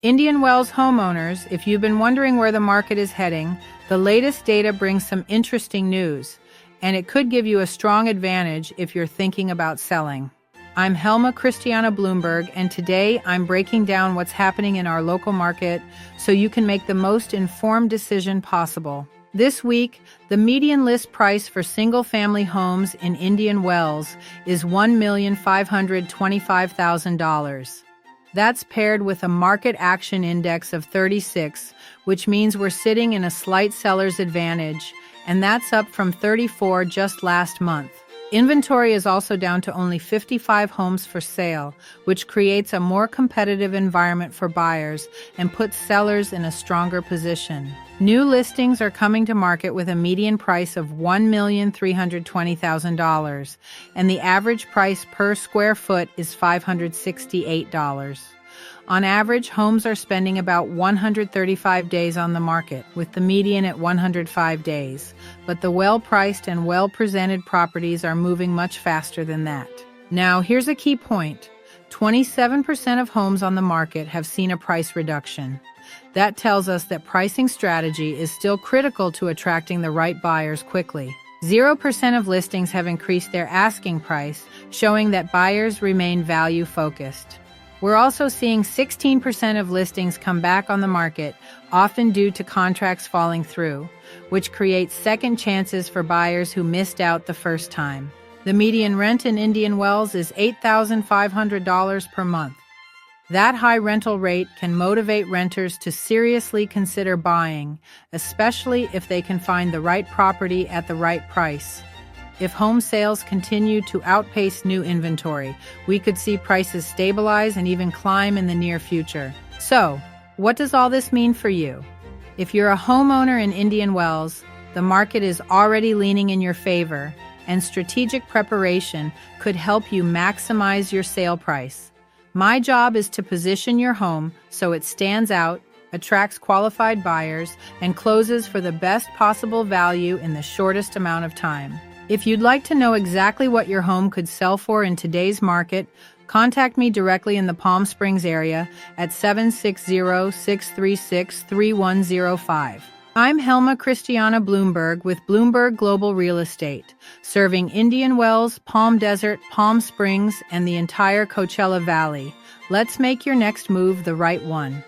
Indian Wells homeowners, if you've been wondering where the market is heading, the latest data brings some interesting news, and it could give you a strong advantage if you're thinking about selling. I'm Helma Christiana Bloomberg, and today I'm breaking down what's happening in our local market so you can make the most informed decision possible. This week, the median list price for single-family homes in Indian Wells is $1,525,000. That's paired with a market action index of 36, which means we're sitting in a slight seller's advantage, and that's up from 34 just last month. Inventory is also down to only 55 homes for sale, which creates a more competitive environment for buyers and puts sellers in a stronger position. New listings are coming to market with a median price of $1,320,000, and the average price per square foot is $568. On average, homes are spending about 135 days on the market, with the median at 105 days. But the well-priced and well-presented properties are moving much faster than that. Now, here's a key point. 27% of homes on the market have seen a price reduction. That tells us that pricing strategy is still critical to attracting the right buyers quickly. 0% of listings have increased their asking price, showing that buyers remain value-focused. We're also seeing 16% of listings come back on the market, often due to contracts falling through, which creates second chances for buyers who missed out the first time. The median rent in Indian Wells is $8,500 per month. That high rental rate can motivate renters to seriously consider buying, especially if they can find the right property at the right price. If home sales continue to outpace new inventory, we could see prices stabilize and even climb in the near future. So, what does all this mean for you? If you're a homeowner in Indian Wells, the market is already leaning in your favor, and strategic preparation could help you maximize your sale price. My job is to position your home so it stands out, attracts qualified buyers, and closes for the best possible value in the shortest amount of time. If you'd like to know exactly what your home could sell for in today's market, contact me directly in the Palm Springs area at 760-636-3105. I'm Helma Christiana Bloomberg with Bloomberg Global Real Estate, serving Indian Wells, Palm Desert, Palm Springs, and the entire Coachella Valley. Let's make your next move the right one.